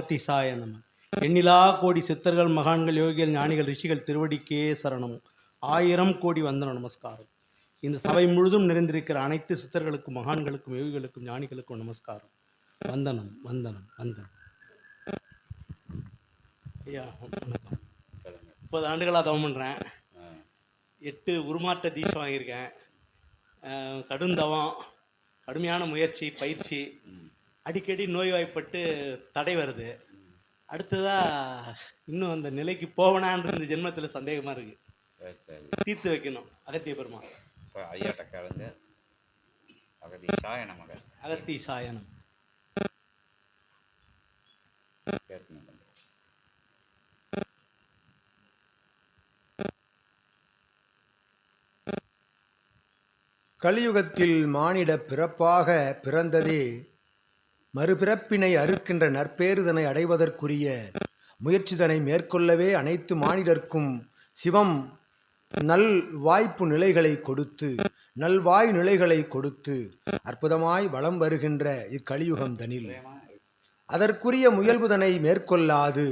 அகத்திசாய நம. எண்ணிலா கோடி சித்தர்கள், மகான்கள், யோகிகள், ஞானிகள், ரிஷிகள் திருவடிக்கே சரணம். 1000 கோடி வந்தன நமஸ்காரம். இந்த சபை முழுதும் நிறைந்திருக்கிற அனைத்து சித்தர்களுக்கும், மகான்களுக்கும், யோகிகளுக்கும், ஞானிகளுக்கும் நமஸ்காரம். வந்தனம் வந்தனம் வந்தனம். ஐயா வணக்கம். 30 ஆண்டுகளாக தவம் பண்ணுறேன். 8 உருமாற்ற தீட்சை வாங்கியிருக்கேன். கடுந்தவம், கடுமையான முயற்சி, பயிற்சி. அடிக்கடி நோய்வாய்ப்பட்டு தடை வருது. அடுத்ததாக இன்னும் அந்த நிலைக்கு போவனான்ற இந்த ஜென்மத்தில் சந்தேகமாக இருக்குது. தீர்த்து வைக்கணும் அகத்திய பெருமாள். இப்போ ஐயாட்ட கேளுங்க. அகத்திசாய நமக. அகத்திசாய நமக. கலியுகத்தில் மானிட பிறப்பாக பிறந்ததே மறுபிறப்பினை அறுக்கின்ற நற்பேறுதனை அடைவதற்குரிய முயற்சிதனை மேற்கொள்ளவே அனைத்து மானிடர்க்கும் சிவம் நல் வாய்ப்பு நிலைகளை கொடுத்து, நல்வாய் நிலைகளை கொடுத்து அற்புதமாய் வலம் வருகின்ற இக்கலியுகம் தனில் அதற்குரிய முயல்வுதனை மேற்கொள்ளாது,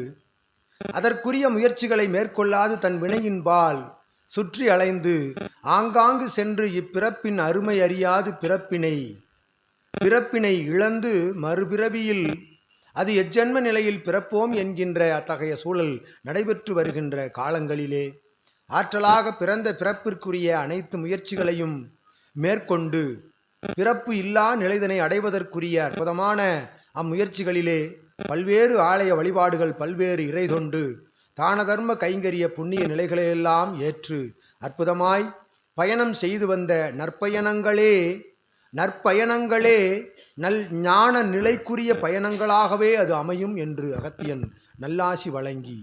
அதற்குரிய முயற்சிகளை மேற்கொள்ளாது தன் வினையின்பால் சுற்றி அலைந்து ஆங்காங்கு சென்று இப்பிறப்பின் அருமை அறியாது பிறப்பினை இழந்து மறுபிறவியில் அது எஜ்ஜன்ம நிலையில் பிறப்போம் என்கின்ற அத்தகைய சூழல் நடைபெற்று வருகின்ற காலங்களிலே ஆற்றலாக பிறந்த பிறப்பிற்குரிய அனைத்து முயற்சிகளையும் மேற்கொண்டு பிறப்பு இல்லா நிலைதனை அடைவதற்குரிய அற்புதமான அம்முயற்சிகளிலே பல்வேறு ஆலய வழிபாடுகள், பல்வேறு இறை தொண்டு, தான தர்ம கைங்கரிய புண்ணிய நிலைகளையெல்லாம் ஏற்று அற்புதமாய் பயணம் செய்து வந்த நற்பயணங்களே நல் ஞான நிலைக்குரிய பயணங்களாகவே அது அமையும் என்று அகத்தியன் நல்லாசி வழங்கி,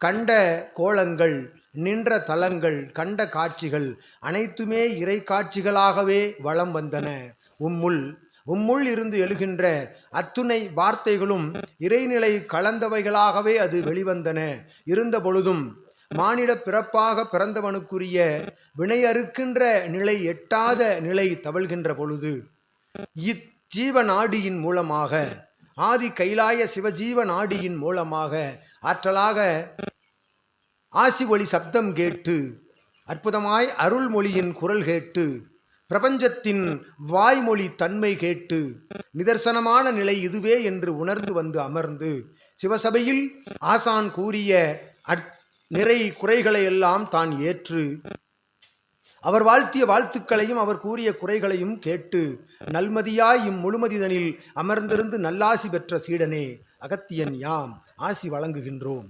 கண்ட கோலங்கள், நின்ற தலங்கள், கண்ட காட்சிகள் அனைத்துமே இறை காட்சிகளாகவே வலம் வந்தன. உம்முள் இருந்து எழுகின்ற அத்துணை வார்த்தைகளும் இறைநிலை கலந்தவைகளாகவே அது வெளிவந்தன. இருந்த பொழுதும் மானிட பிறப்பாக பிறந்தவனுக்குரிய வினையறுக்கின்ற நிலை எட்டாத நிலை தவழ்கின்ற பொழுது இஜீவ நாடியின் மூலமாக, ஆதி கைலாய சிவஜீவ நாடியின் மூலமாக ஆற்றலாக ஆசி ஒளி சப்தம் கேட்டு, அற்புதமாய் அருள்மொழியின் குரல் கேட்டு, பிரபஞ்சத்தின் வாய்மொழி தன்மை கேட்டு நிதர்சனமான நிலை இதுவே என்று உணர்ந்து வந்து அமர்ந்து சிவசபையில் ஆசான் கூறிய நிறை குறைகளை எல்லாம் தான் ஏற்று, அவர் வாழ்த்திய வாழ்த்துக்களையும் அவர் கூறிய குறைகளையும் கேட்டு நல்மதியாய் இம்முழுமதிதனில் அமர்ந்திருந்து நல்லாசி பெற்ற சீடனே அகத்தியன் யாம் ஆசி வழங்குகின்றோம்.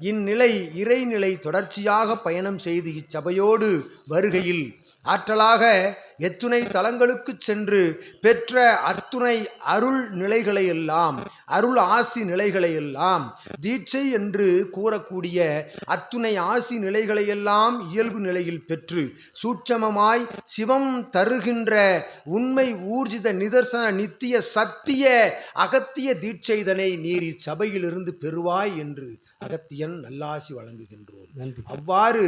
இந்நிலை இறைநிலை தொடர்ச்சியாக பயணம் செய்து இச்சபையோடு வருகையில் ஆற்றலாக எத்துணை தலங்களுக்கு சென்று பெற்ற அத்துணை அருள் நிலைகளையெல்லாம், அருள் ஆசி நிலைகளையெல்லாம், தீட்சை என்று கூறக்கூடிய அத்துணை ஆசி நிலைகளையெல்லாம் இயல்பு நிலையில் பெற்று சூட்சமமாய் சிவம் தருகின்ற உண்மை ஊர்ஜித நிதர்சன நித்திய சத்திய அகத்திய தீட்சைதனை நீர் இச்சபையிலிருந்து பெறுவாய் என்று அகத்தியன் நல்லாசி வழங்குகின்றோம். அவ்வாறு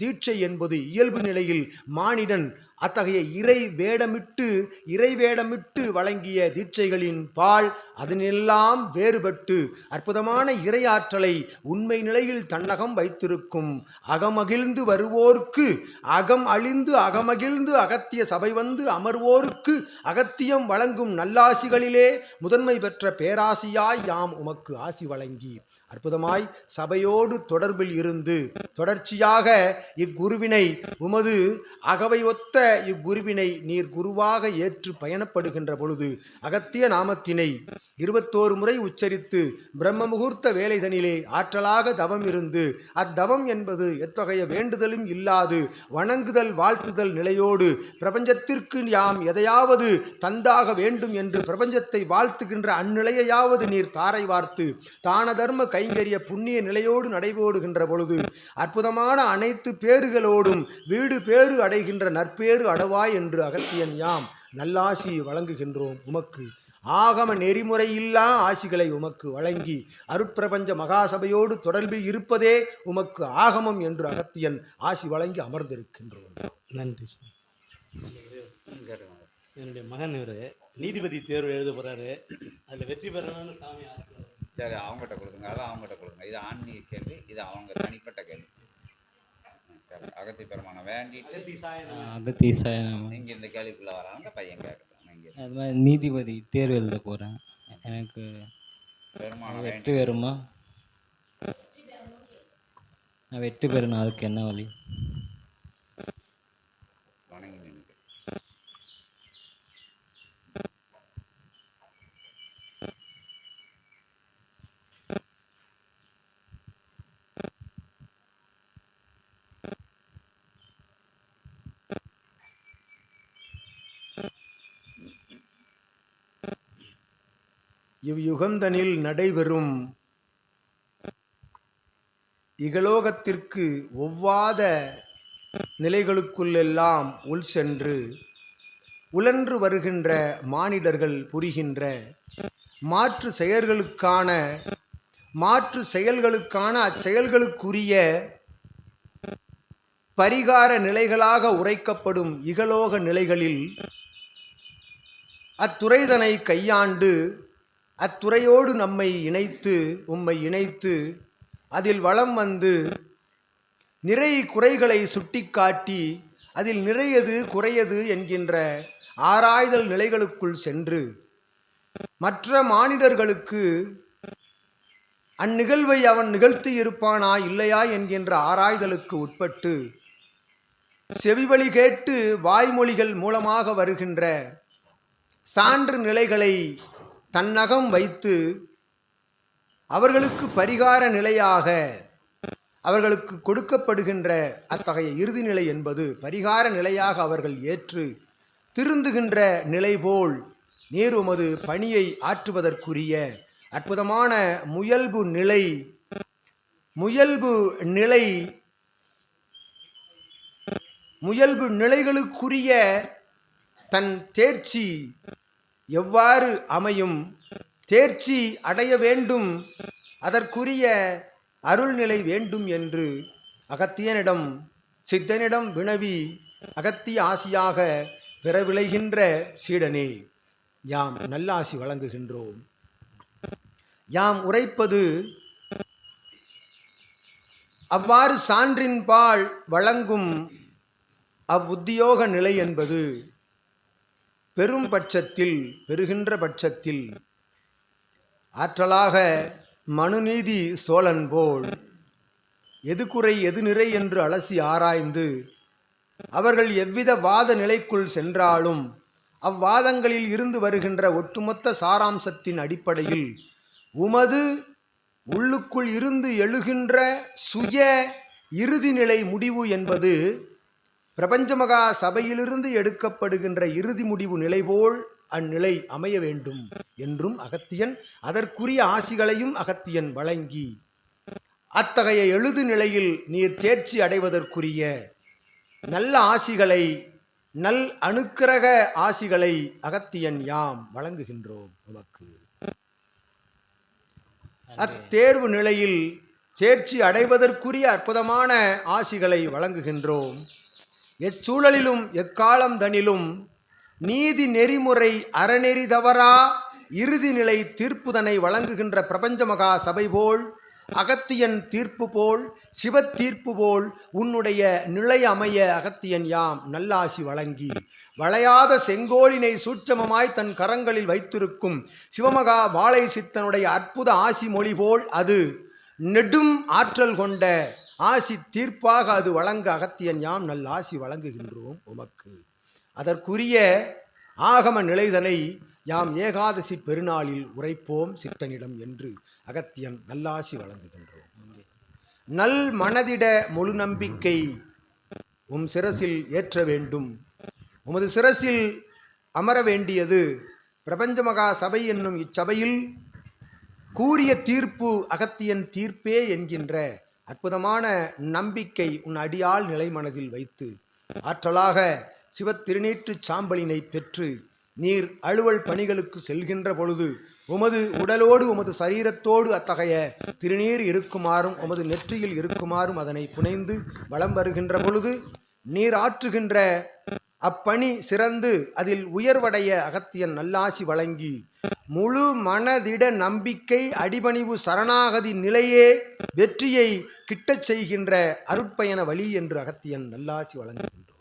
தீட்சை என்பது இயல்பு நிலையில் மானிடன் அத்தகைய இறை வேடமிட்டு வழங்கிய தீட்சைகளின் பால் அதனெல்லாம் வேறுபட்டு அற்புதமான இறை ஆற்றலை உண்மை நிலையில் தன்னகம் வைத்திருக்கும் அகமகிழ்ந்து வருவோர்க்கு அகம் அழிந்து அகமகிழ்ந்து அகத்திய சபை வந்து அமர்வோருக்கு அகத்தியம் வழங்கும் நல்லாசிகளிலே முதன்மை பெற்ற பேராசியாய் யாம் உமக்கு ஆசி வழங்கி அற்புதமாய் சபையோடு தொடர்பில் இருந்து தொடர்ச்சியாக இக்குருவினை உமது அகவை ஒத்த இக்குருவினை நீர் குருவாக ஏற்று பயணப்படுகின்ற பொழுது அகத்திய நாமத்தினை 21 முறை உச்சரித்து பிரம்ம முகூர்த்த வேலைதனிலே ஆற்றலாக தவம் இருந்து அத்தவம் என்பது எத்தகைய வேண்டுதலும் இல்லாது வணங்குதல் வாழ்த்துதல் நிலையோடு பிரபஞ்சத்திற்கு யாம் எதையாவது தந்தாக வேண்டும் என்று பிரபஞ்சத்தை வாழ்த்துகின்ற அந்நிலையாவது நீர் தாரை வார்த்து தான தர்ம கைங்கரிய புண்ணிய நிலையோடு நடைபோடுகின்ற பொழுது அற்புதமான அனைத்து பேறுகளோடும் வீடு பேறு அடைகின்ற நற்பேறு அடவாய் என்று அகத்தியன் யாம் நல்லாசி வழங்குகின்றோம். உமக்கு ஆகம நெறிமுறையில்லா ஆசிகளை உமக்கு வழங்கி அருட்பிரபஞ்ச மகாசபையோடு தொடர்பில் இருப்பதே உமக்கு ஆகமம் என்று அகத்தியன் ஆசி வழங்கி அமர்ந்திருக்கின்றோம். நன்றி. என்னுடைய மகன் இவர் நீதிபதி தேர்வு எழுத போகிறாரு. அதில் வெற்றி பெறணும்னு சாமி ஆசீர்வாதம். சரி, அவங்ககிட்ட கொடுங்க, அதை அவங்ககிட்ட கொடுங்க. இது ஆன்மீக கேள்வி, இது அவங்க தனிப்பட்ட கேள்வி. சரி, அகத்தி பெருமானை வேண்டிட்டு அகத்தீசாய நம. நீங்கள் இந்த கேள்விக்குள்ளே வராங்க, பையன் கேட்கலாம். நீங்கள் அது மாதிரி நீதிபதி தேர்வு எழுத போகிறேன். எனக்கு பெருமானை வெற்றி வேண்டி பெறுமா? நான் வெற்றி பெறணும், அதுக்கு என்ன வழி? வணங்கி நின்று இவ்யுகந்தனில் நடைபெறும் இகலோகத்திற்கு ஒவ்வாத நிலைகளுக்குள்ளெல்லாம் உள் சென்று உழன்று வருகின்ற மானிடர்கள் புரிகின்ற மாற்று செயல்களுக்கான அச்செயல்களுக்குரிய பரிகார நிலைகளாக உரைக்கப்படும் இகலோக நிலைகளில் அத்துறைதனை கையாண்டு அத்துறையோடு உம்மை இணைத்து அதில் வலம் வந்து நிறை குறைகளை சுட்டிக்காட்டி அதில் நிறையது குறையது என்கின்ற ஆராய்தல் நிலைகளுக்குள் சென்று மற்ற மானிடர்களுக்கு அந்நிகழ்வை அவன் நிகழ்த்தி இருப்பானா இல்லையா என்கின்ற ஆராய்தலுக்கு உட்பட்டு செவிவழி கேட்டு வாய்மொழிகள் மூலமாக வருகின்ற சான்று நிலைகளை தன்னகம் வைத்து அவர்களுக்கு பரிகார நிலையாக அவர்களுக்கு கொடுக்கப்படுகின்ற அத்தகைய இறுதி நிலை என்பது பரிகார நிலையாக அவர்கள் ஏற்று திருந்துகின்ற நிலை போல் நீர் உமது பணியை ஆற்றுவதற்குரிய அற்புதமான முயல்பு நிலைகளுக்குரிய தன் தேர்ச்சி எவ்வாறு அமையும், தேர்ச்சி அடைய வேண்டும், அதற்குரிய அருள்நிலை வேண்டும் என்று அகத்தியனிடம் சித்தனிடம் வினவி அகத்திய ஆசியாக பெறவிளைகின்ற சீடனே, யாம் நல்லாசி வழங்குகின்றோம். யாம் உரைப்பது அவ்வாறு சான்றின்பால் வழங்கும் அவ்வுத்தியோக நிலை என்பது பெறுகின்ற பட்சத்தில் ஆற்றலாக மனுநீதி சோழன் போல் எது குறை எது நிறை என்று அலசி ஆராய்ந்து அவர்கள் எவ்வித வாத நிலைக்குள் சென்றாலும் அவ்வாதங்களில் இருந்து வருகின்ற ஒட்டுமொத்த சாராம்சத்தின் அடிப்படையில் உமது உள்ளுக்குள் இருந்து எழுகின்ற சுய இறுதி நிலை முடிவு என்பது பிரபஞ்சமகா சபையிலிருந்து எடுக்கப்படுகின்ற இறுதி முடிவு நிலை போல் அந்நிலை அமைய வேண்டும் என்றும் அகத்தியன் அதற்குரிய ஆசிகளையும் அகத்தியன் வழங்கி அத்தகைய எழுது நிலையில் நீர் தேர்ச்சி அடைவதற்குரிய நல்ல ஆசிகளை நல் அனுக்கிரக ஆசிகளை அகத்தியன் யாம் வழங்குகின்றோம். உமக்கு அத்தேர்வு நிலையில் தேர்ச்சி அடைவதற்குரிய அற்புதமான ஆசிகளை வழங்குகின்றோம். எச்சூழலிலும் எக்காலம் தனிலும் நீதி நெறிமுறை அறநெறி தவறா இறுதி நிலை தீர்ப்புதனை வழங்குகின்ற பிரபஞ்ச மகா சபை போல் அகத்தியன் தீர்ப்பு போல் சிவத்தீர்ப்பு போல் உன்னுடைய நிலை அமைய அகத்தியன் யாம் நல்லாசி வழங்கி வளையாத செங்கோலினை சூட்சமமாய் தன் கரங்களில் வைத்திருக்கும் சிவமகா வாழை சித்தனுடைய அற்புத ஆசி மொழி போல் அது நெடும் ஆற்றல் கொண்ட ஆசி தீர்ப்பாக அது வழங்க அகத்தியன் யாம் நல்லாசி வழங்குகின்றோம் உமக்கு. அதற்குரிய ஆகம நிலைதனை யாம் ஏகாதசி பெருநாளில் உரைப்போம் சித்தனிடம் என்று அகத்தியன் நல்லாசி வழங்குகின்றோம். நல் மனதிட முழு நம்பிக்கை உம் சிரசில் ஏற்ற வேண்டும். உமது சிரசில் அமர வேண்டியது பிரபஞ்ச மகா சபை என்னும் இச்சபையில் கூறிய தீர்ப்பு அகத்தியன் தீர்ப்பே என்கின்ற அற்புதமான நம்பிக்கை உன் அடியால் நிலை மனதில் வைத்து ஆற்றலாக சிவத்திருநீற்று சாம்பலினை பெற்று நீர் அலுவல் பணிகளுக்கு செல்கின்ற பொழுது உமது உடலோடு உமது சரீரத்தோடு அத்தகைய திருநீர் இருக்குமாறும் உமது நெற்றியில் இருக்குமாறும் அதனை புனைந்து வலம் வருகின்ற பொழுது நீர் ஆற்றுகின்ற அப்பணி சிறந்து அதில் உயர்வடைய அகத்தியன் நல்லாசி வழங்கி முழு மனதிட நம்பிக்கை அடிபணிவு சரணாகதி நிலையே வெற்றியை கிட்டச் செய்கின்ற அருட்பயண வழி என்று அகத்தியன் நல்லாசி வழங்குகின்றோம்.